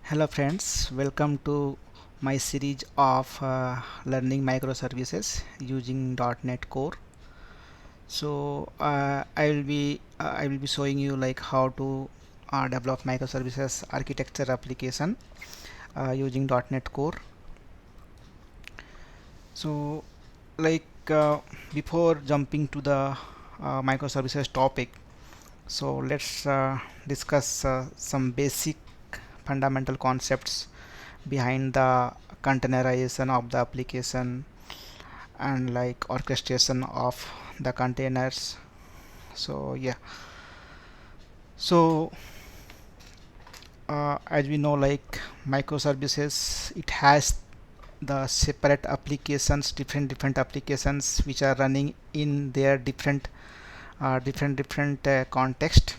Hello friends, welcome to my series of learning microservices using .NET Core. So I will be showing you like how to develop microservices architecture application using .NET Core. So like before jumping to the microservices topic, so let's discuss some basic fundamental concepts behind the containerization of the application and like orchestration of the containers. So yeah, so as we know, like microservices, it has the separate applications, different applications which are running in their different context.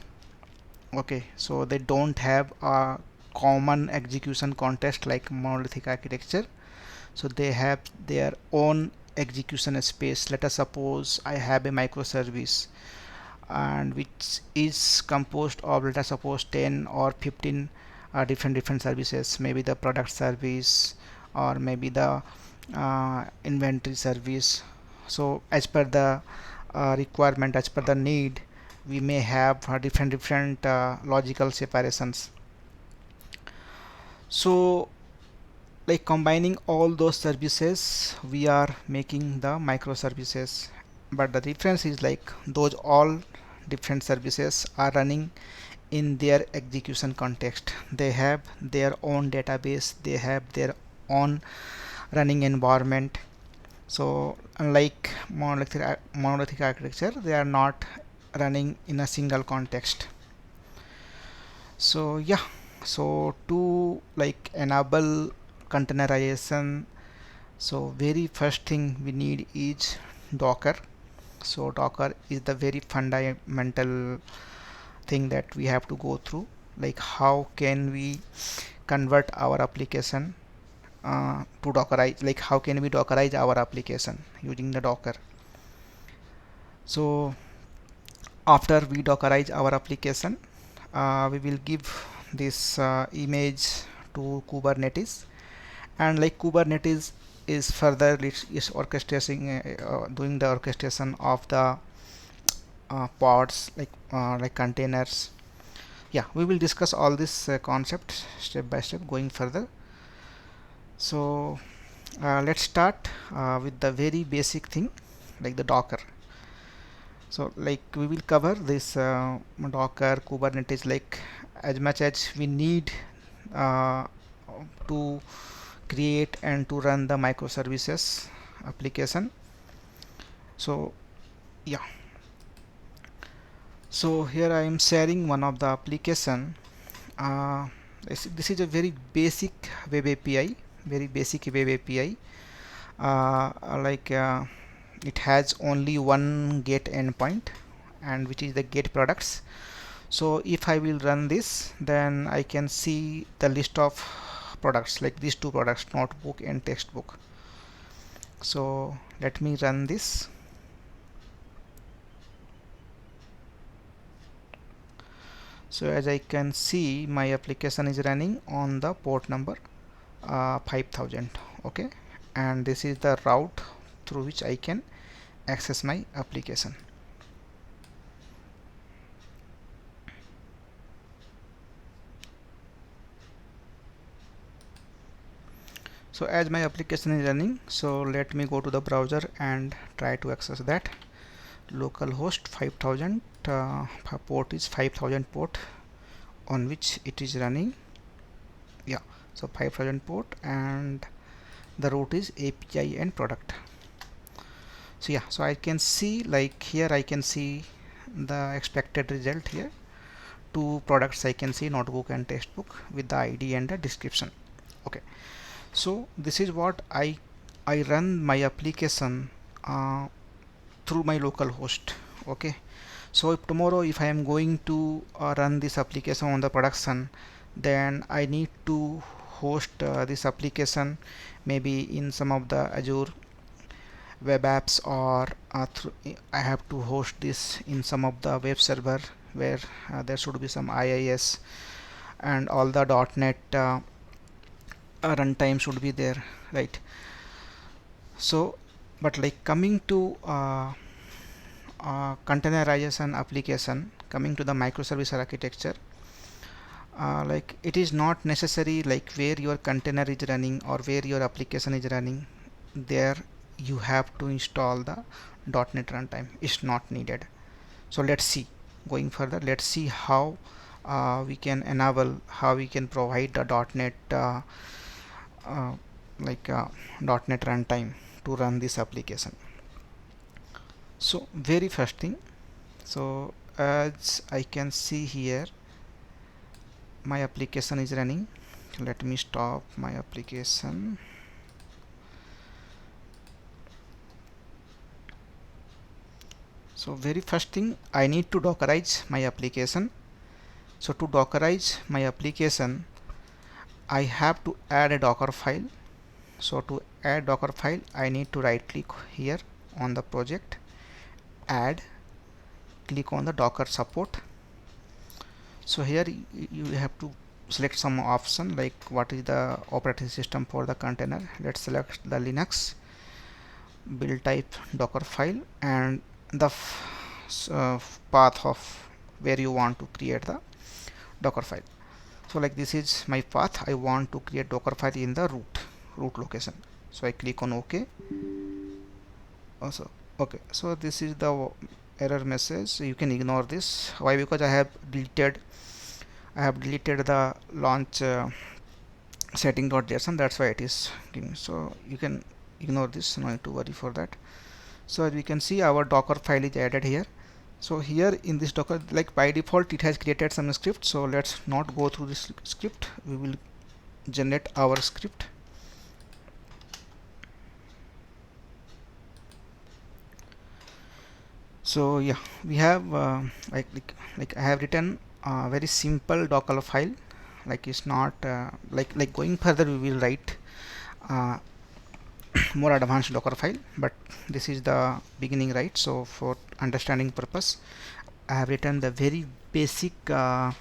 Okay, so they don't have a common execution context like monolithic architecture, so they have their own execution space. Let us suppose I have a microservice and which is composed of, let us suppose, 10 or 15 different services, maybe the product service or maybe the inventory service. So as per the requirement, as per the need, we may have different logical separations. So like combining all those services, we are making the microservices. But the difference is like those all different services are running in their execution context. They have their own database, they have their own running environment. So unlike monolithic architecture, they are not running in a single context. So yeah, so to like enable containerization, so very first thing we need is Docker. So Docker is the very fundamental thing that we have to go through. Like how can we convert our application to Dockerize? Like how can we Dockerize our application using the Docker? So after we Dockerize our application, we will give this image to Kubernetes, and like Kubernetes is further is orchestrating doing the orchestration of the pods like containers. Yeah, we will discuss all this concept step by step going further. So let's start with the very basic thing like the Docker. So like we will cover this Docker Kubernetes like as much as we need uh, to create and to run the microservices application. So yeah, so here I am sharing one of the application. This is a very basic web API, very basic web API. Like it has only one get endpoint, and which is the get products. So if I will run this, then I can see the list of products like these two products, notebook and textbook. So let me run this. So as I can see, my application is running on the port number 5000. Okay, and this is the route through which I can access my application. So as my application is running, so let me go to the browser and try to access that. Localhost 5000, port is 5000 port on which it is running. Yeah, so 5000 port, and the root is API and product. So yeah, so I can see like here I can see the expected result here. Two products I can see, notebook and textbook, with the ID and the description. Okay, so this is what I run my application through my local host. Okay, so if tomorrow if I am going to run this application on the production, then I need to host this application maybe in some of the Azure web apps, or I have to host this in some of the web server where there should be some IIS and all the .NET runtime should be there, right? So but like coming to containerization application, coming to the microservice architecture, like it is not necessary like where your container is running or where your application is running, there you have to install the .NET runtime. It's not needed. So let's see, going further, let's see how we can enable, how we can provide the .NET uh, like .NET runtime to run this application. So very first thing, so as I can see here, my application is running. Let me stop my application. So very first thing, I need to dockerize my application. So to dockerize my application, I have to add a docker file. So to add docker file, I need to right click here on the project, add, click on the docker support. So here you have to select some option like what is the operating system for the container. Let's select the Linux, build type docker file, and the path of where you want to create the docker file. So like this is my path. I want to create docker file in the root location. So I click on OK. Also okay, so this is the error message. So you can ignore this. Why? Because I have deleted the launch setting.json, that's why it is giving. So you can ignore this, no need to worry for that. So as we can see, our docker file is added here. So here in this docker, like by default it has created some script, so let's not go through this script. We will generate our script. So yeah, we have like I have written a very simple docker file. Like it's not like going further we will write uh, more advanced docker file, but this is the beginning, right? So for understanding purpose, I have written the very basic uh,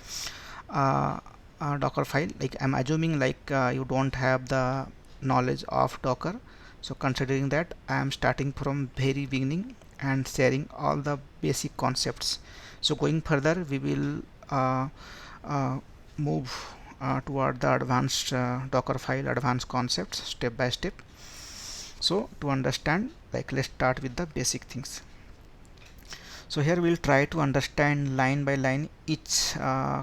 docker file. Like I'm assuming like you don't have the knowledge of docker, so considering that I am starting from very beginning and sharing all the basic concepts. So going further we will uh, move toward the advanced docker file, advanced concepts step by step. So to understand, like let's start with the basic things. So here we'll try to understand line by line each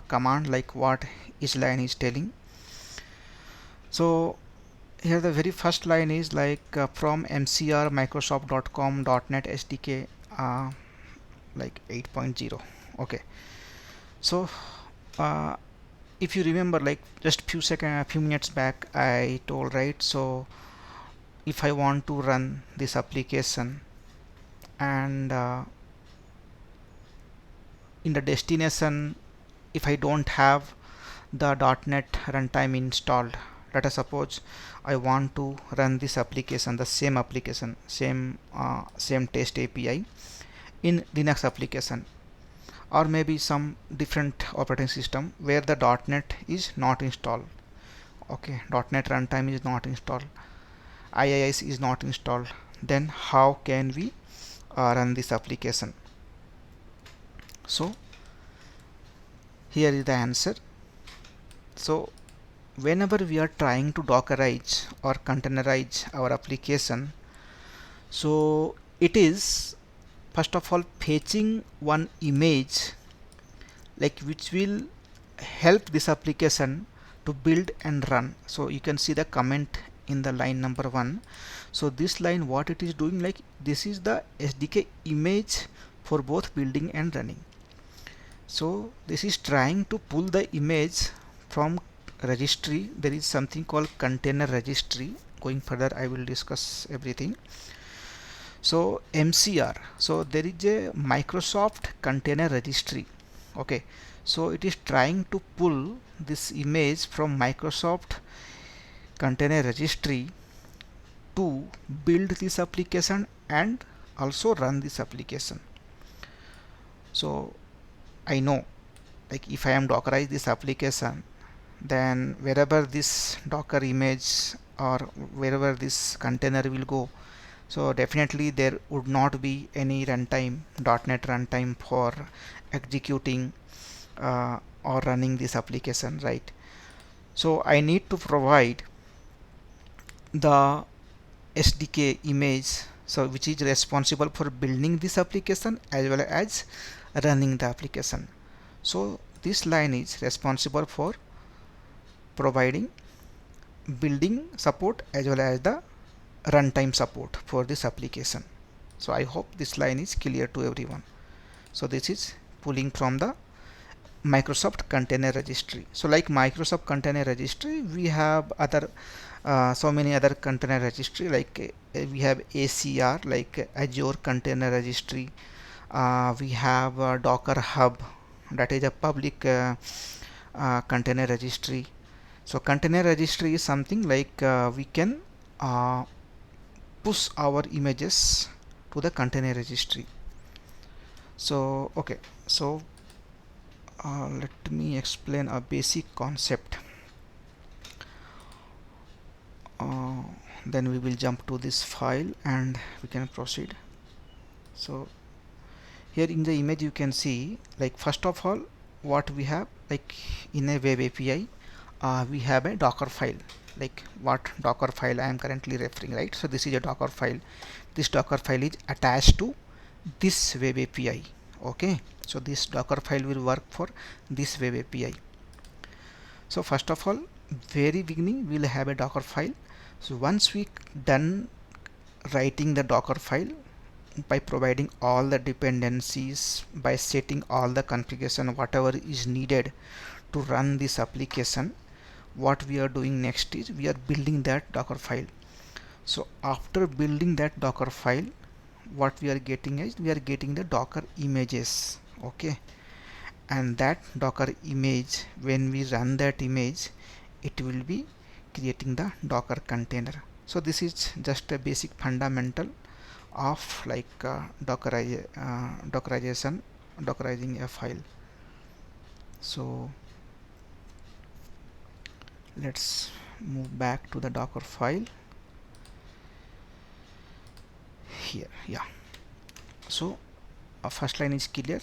command, like what each line is telling. So here the very first line is like from mcr microsoft.com .NET SDK like 8.0. Okay, so if you remember, like just a few minutes back I told, right? So if I want to run this application and in the destination, if I don't have the .NET runtime installed, let us suppose I want to run this application, the same application, same test API in Linux application, or maybe some different operating system where the .NET is not installed. Okay, .NET runtime is not installed, IIS is not installed. Then how can we run this application? So here is the answer. So whenever we are trying to dockerize or containerize our application, so it is first of all fetching one image like which will help this application to build and run. So you can see the comment in the line number 1. So this line, what it is doing, like this is the SDK image for both building and running. So this is trying to pull the image from registry. There is something called container registry. Going further I will discuss everything. So MCR, so there is a Microsoft container registry. Okay, so it is trying to pull this image from Microsoft container registry to build this application and also run this application. So I know, like if I am dockerize this application, then wherever this Docker image or wherever this container will go, so definitely there would not be any runtime, .NET runtime for executing or running this application, right? So I need to provide the SDK image, so which is responsible for building this application as well as running the application. So this line is responsible for providing building support as well as the runtime support for this application. So I hope this line is clear to everyone. So this is pulling from the Microsoft Container Registry. So like Microsoft Container Registry, we have other so many other container registry, like we have ACR, like Azure Container Registry. We have Docker Hub, that is a public container registry. So container registry is something like we can push our images to the container registry. So okay, so let me explain a basic concept. Then we will jump to this file and we can proceed. So here in the image you can see, like first of all what we have, like in a web API we have a Docker file, like what Docker file I am currently referring, right? So this is a Docker file. This Docker file is attached to this web API. Okay, so this Docker file will work for this web API. So first of all, very beginning we will have a Docker file. So once we done writing the Docker file by providing all the dependencies, by setting all the configuration whatever is needed to run this application, what we are doing next is we are building that Docker file. So after building that Docker file, what we are getting is we are getting the Docker images. Okay, and that Docker image, when we run that image, it will be creating the Docker container. So this is just a basic fundamental of like dockerizing a file. So let's move back to the Docker file here. Yeah, so first line is clear.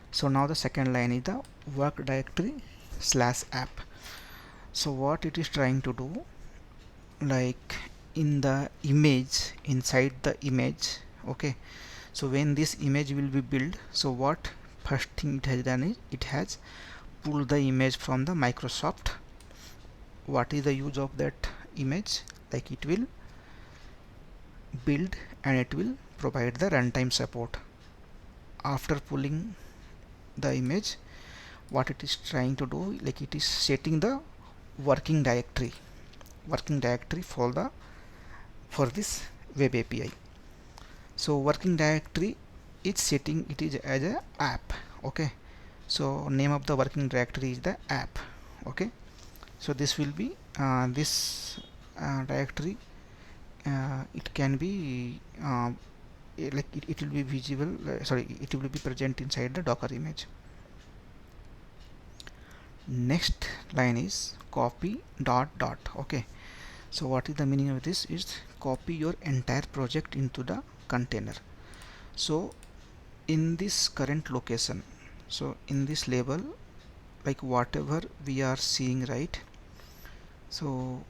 So now the second line is the work directory / app. So what it is trying to do, like in the image, inside the image, okay, so when this image will be built, so what first thing it has done is it has pulled the image from the Microsoft. What is the use of that image? Like it will build and it will provide the runtime support. After pulling the image, what it is trying to do, like it is setting the working directory for this web API. So working directory is setting it is as a app. Okay, so name of the working directory is the app. Okay, so this will be this directory, it can be like it will be visible, sorry, it will be present inside the Docker image. Next line is copy dot. Okay, so what is the meaning of this is copy your entire project into the container. So in this current location, so in this label, like whatever we are seeing, right? So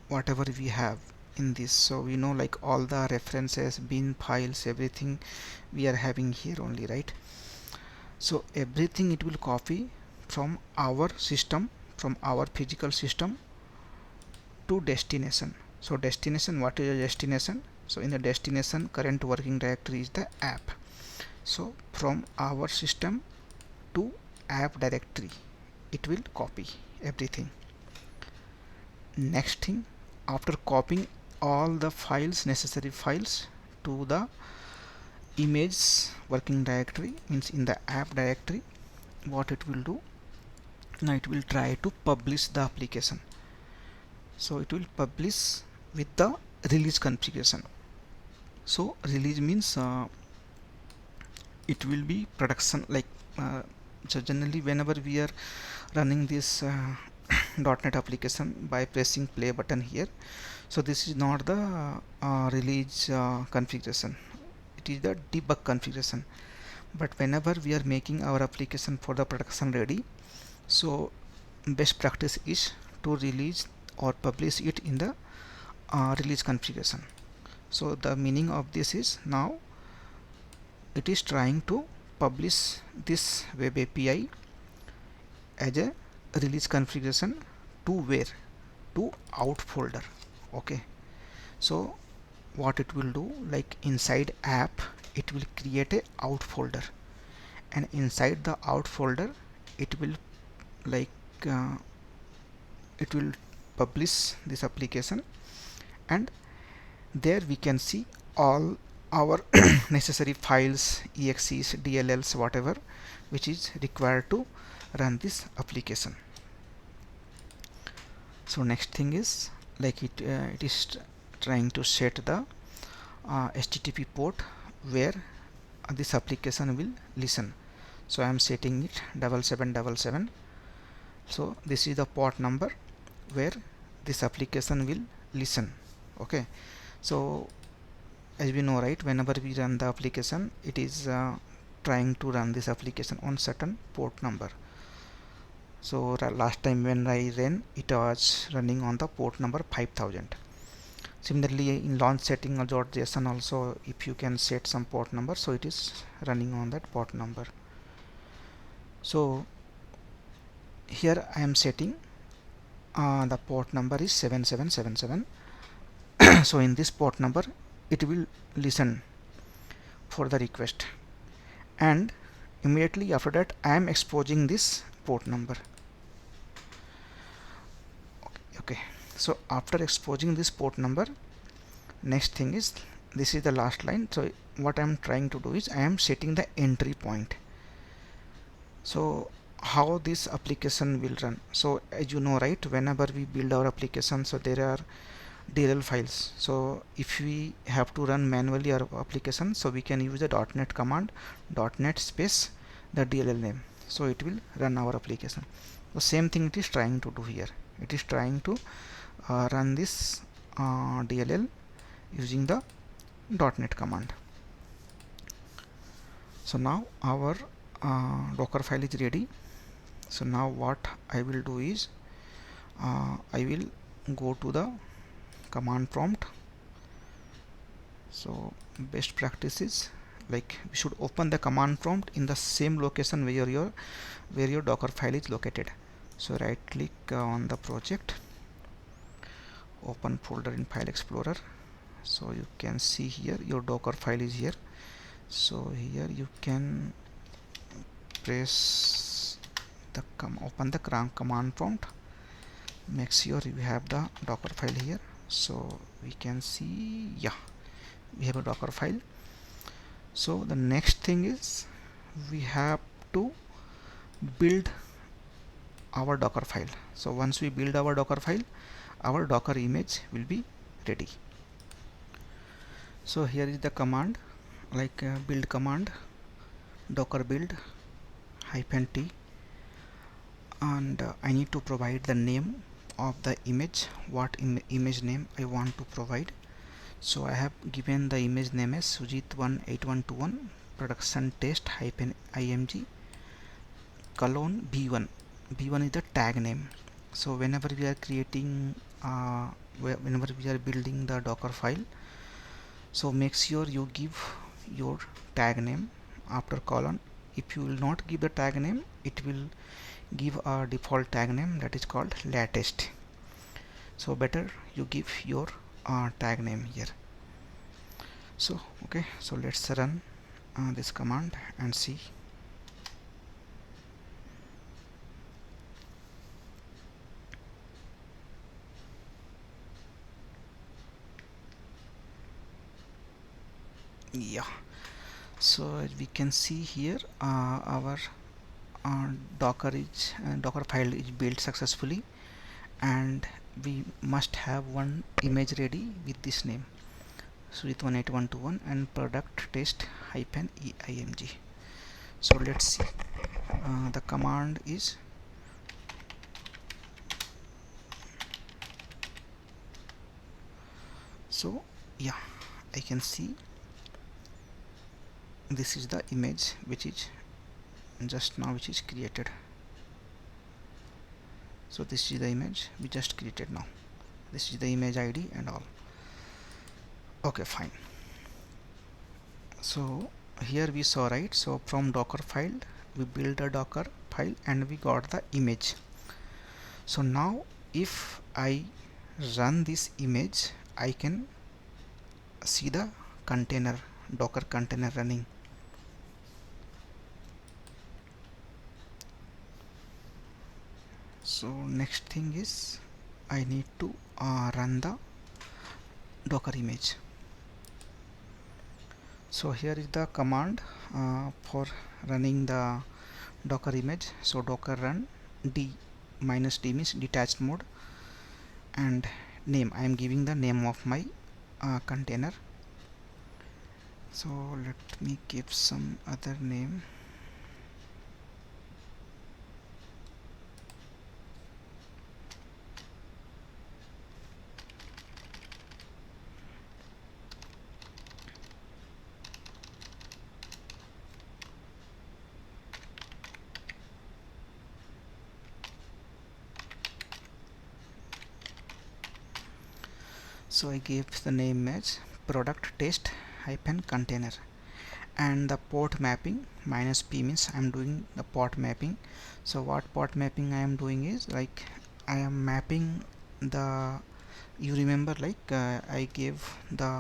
whatever we have in this, so we know like all the references, bin files, everything we are having here only, right? So everything it will copy from our system, from our physical system to destination. So destination, what is a destination? So in the destination current working directory is the app. So from our system to app directory it will copy everything. Next thing, after copying all the files, necessary files to the image working directory, means in the app directory, what it will do, now it will try to publish the application. So it will publish with the release configuration. So release means it will be production, like so generally whenever we are running this .NET application by pressing play button here. So this is not the release configuration, it is the debug configuration. But whenever we are making our application for the production ready, so best practice is to release or publish it in the release configuration. So the meaning of this is, now it is trying to publish this web API as a release configuration to where, to out folder. Okay, so what it will do, like inside app it will create a out folder, and inside the out folder it will like it will publish this application, and there we can see all our necessary files, exes, dlls, whatever which is required to run this application. So next thing is, like it is trying to set the HTTP port where this application will listen. So I am setting it 7777. So this is the port number where this application will listen. Okay, so as we know, right, whenever we run the application, it is trying to run this application on certain port number. So last time when I ran, it was running on the port number 5000. Similarly, in launch setting or .json also, if you can set some port number, so it is running on that port number. So here I am setting the port number is 7777. So in this port number it will listen for the request, and immediately after that I am exposing this port number. Okay, so after exposing this port number, next thing is, this is the last line. So what I am trying to do is, I am setting the entry point. So how this application will run. So as you know, right, whenever we build our application, so there are DLL files. So if we have to run manually our application, so we can use the .NET command, .NET space the DLL name, so it will run our application. The same thing it is trying to do here. It is trying to run this DLL using the .NET command. So now our Docker file is ready. So now what I will do is, I will go to the command prompt. So best practices, like we should open the command prompt in the same location where your Docker file is located. So right click on the project, open folder in file explorer. So you can see here your Docker file is here. So here you can press the open the command prompt, make sure you have the Docker file here. So we can see, yeah, we have a Docker file. So the next thing is, we have to build our Docker file. So once we build our Docker file, our Docker image will be ready. So here is the command, like build command, docker build -t, and I need to provide the name of the image, what image name I want to provide. So I have given the image name as Sujit18121 production test -img colon b1. b1 is the tag name. So whenever we are creating whenever we are building the Docker file, so make sure you give your tag name after colon. If you will not give the tag name, it will give a default tag name that is called latest. So better you give your tag name here. So okay, so let's run this command and see. Yeah, so as we can see here, our Docker file is built successfully, and we must have one image ready with this name, Sujit18121 and product test -img. So let's see. The command is So yeah, I can see this is the image which is just now which is created. So this is the image we just created now. This is the image ID and all. Okay, fine. So here we saw, right, so from docker file we build a docker file and we got the image. So now if I run this image, I can see the container, docker container running. So next thing is I need to run the docker image. So here is the command for running the docker image. So docker run d -d means detached mode, and name, I am giving the name of my container. So let me give some other name. So I gave the name as product test hyphen container, and the port mapping -p means I am doing the port mapping. So what port mapping I am doing is, like, I am mapping the, you remember, like I gave the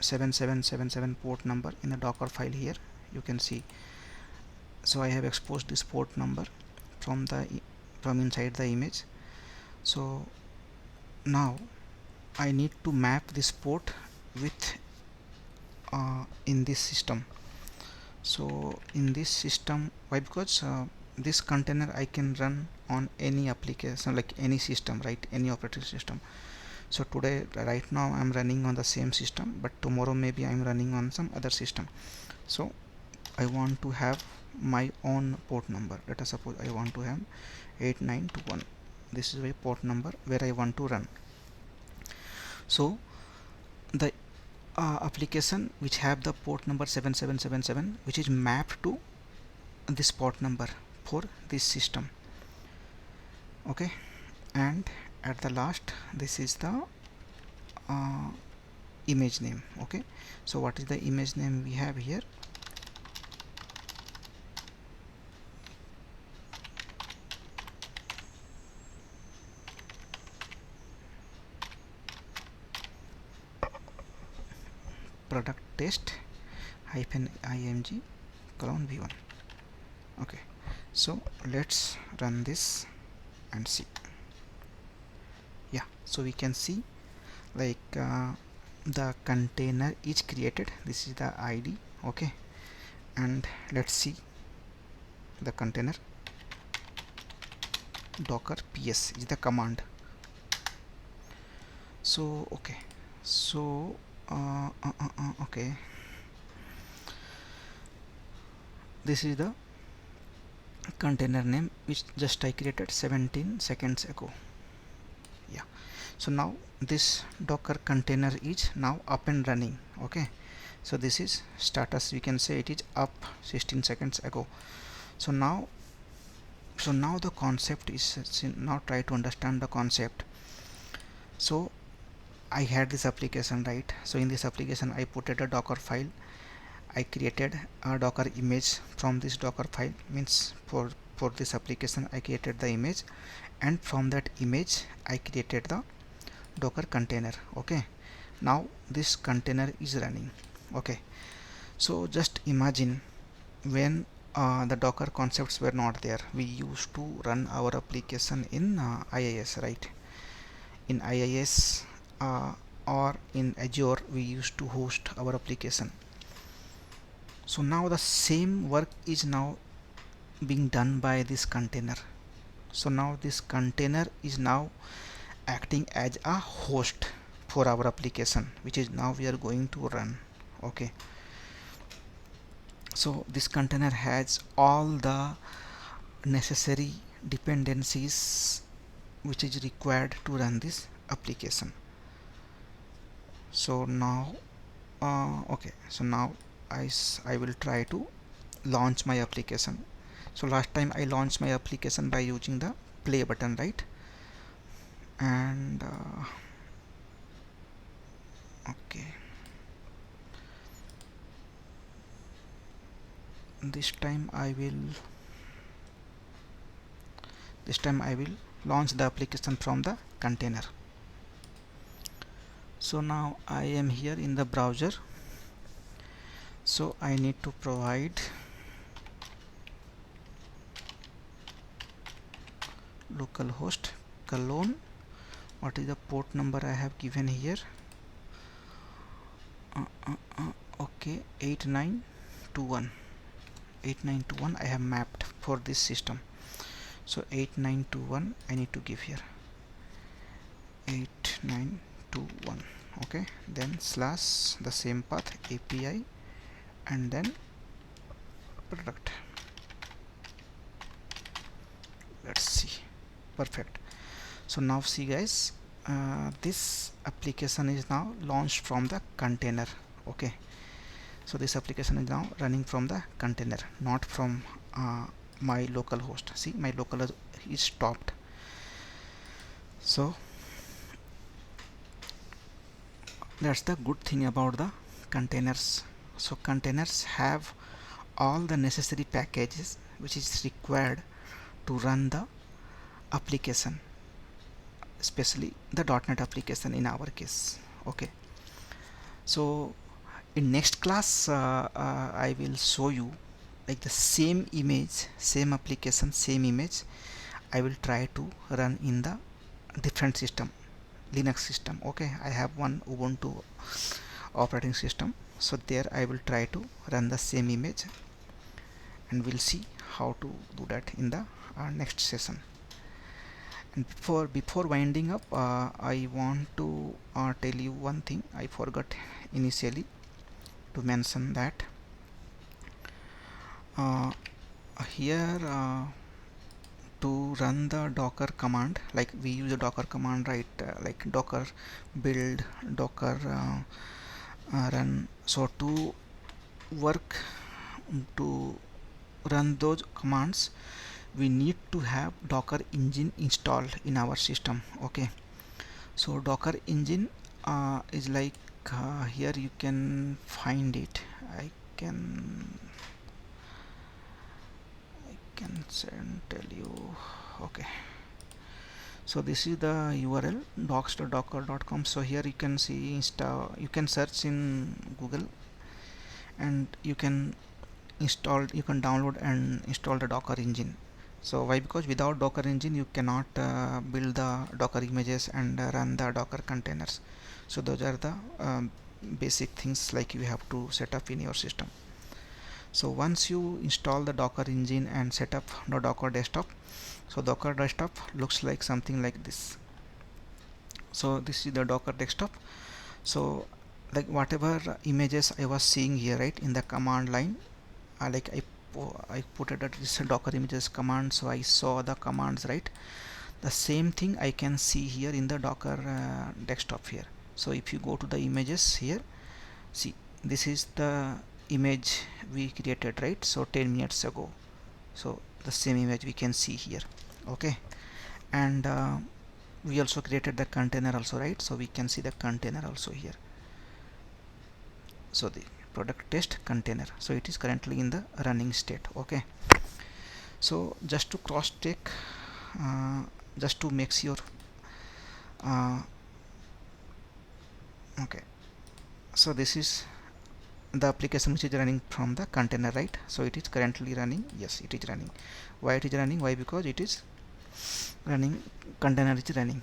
7777 port number in the docker file. Here you can see, so I have exposed this port number from the from inside the image. So now I need to map this port with in this system. So in this system, why? Because this container I can run on any application, like any system, right, any operating system. So today, right now, I'm running on the same system, but tomorrow maybe I'm running on some other system. So I want to have my own port number. Let us suppose I want to have 8921. This is my port number where I want to run. So the application which have the port number 7777, which is mapped to this port number for this system. Okay, and at the last, this is the image name. Okay, so what is the image name we have here? Product test hyphen img colon v1. Okay, so let's run this and see. Yeah, so we can see, like the container is created. This is the ID. Okay, and let's see the container. Docker ps is the command. So okay, so okay, this is the container name which just I created 17 seconds ago. Yeah, so now this docker container is now up and running. Okay, so this is status, we can say it is up 16 seconds ago. So now the concept is, now try to understand the concept. So I had this application, right? So in this application I put a docker file. I created a docker image from this docker file, means for this application I created the image, and from that image I created the docker container. Okay, now this container is running. Okay, so just imagine when the docker concepts were not there, we used to run our application in IIS, right? In IIS or in Azure we used to host our application. So now the same work is now being done by this container. So now this container is now acting as a host for our application, which is now we are going to run. Okay, so this container has all the necessary dependencies which is required to run this application. So now okay, so now I will try to launch my application. So last time I launched my application by using the play button, right? And okay, this time I will launch the application from the container. So now I am here in the browser, so I need to provide localhost colon, what is the port number I have given here, okay, 8921 I have mapped for this system. So 8921 I need to give here 8921, okay, then slash the same path API and then product. Let's see, perfect. So now see guys, this application is now launched from the container. Okay, so this application is now running from the container, not from my local host. See, my local host is stopped. So that's the good thing about the containers. So containers have all the necessary packages which is required to run the application, especially the .NET application in our case. Okay, so in next class I will show you like the same image, same application, same image I will try to run in the different system, Linux system. Okay, I have one Ubuntu operating system, so there I will try to run the same image and we'll see how to do that in the next session. And before winding up, I want to tell you one thing I forgot initially to mention, that here to run the docker command, like we use a docker command, right? Like docker build, docker run. So to work, to run those commands, we need to have docker engine installed in our system. Okay, so docker engine is like here you can find it. I can tell you. Okay, so this is the URL docs.docker.com. so here you can see you can search in Google and you can download and install the docker engine. So why? Because without docker engine you cannot build the docker images and run the docker containers. So those are the basic things like you have to set up in your system. So once you install the docker engine and set up the docker desktop, so docker desktop looks like something like this. So this is the docker desktop. So like whatever images I was seeing here, right, in the command line, like I put it at this docker images command, so I saw the commands, right? The same thing I can see here in the docker desktop here. So if you go to the images here, see, this is the image we created, right? So 10 minutes ago. So the same image we can see here. Okay, and we also created the container also, right? So we can see the container also here. So the product test container, so it is currently in the running state. Okay, so just to cross check, just to make sure, okay, so this is the application which is running from the container, right? So it is currently running. Yes, it is running. Why it is running? Why? Because it is running, container is running.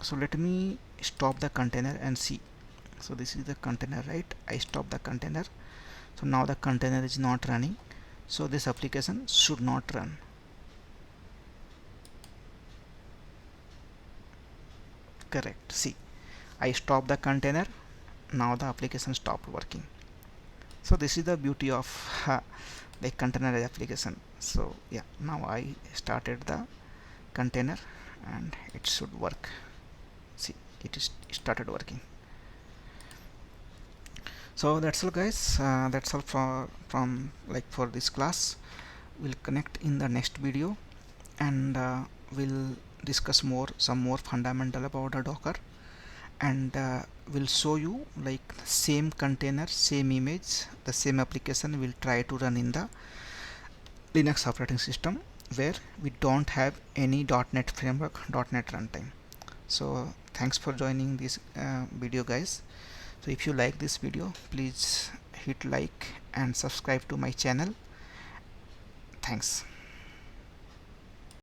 So let me stop the container and see. So this is the container, right? I stop the container, so now the container is not running, so this application should not run. Correct. See, I stop the container, now the application stopped working. So this is the beauty of the container application. So yeah, now I started the container and it should work. See, it is started working. So that's all guys, that's all for this class. We'll connect in the next video, and we'll discuss some more fundamental about the Docker, and we'll show you like same container, same image, the same application will try to run in the Linux operating system where we don't have any .NET framework, .NET runtime. So thanks for joining this video guys. So if you like this video, please hit like and subscribe to my channel. Thanks.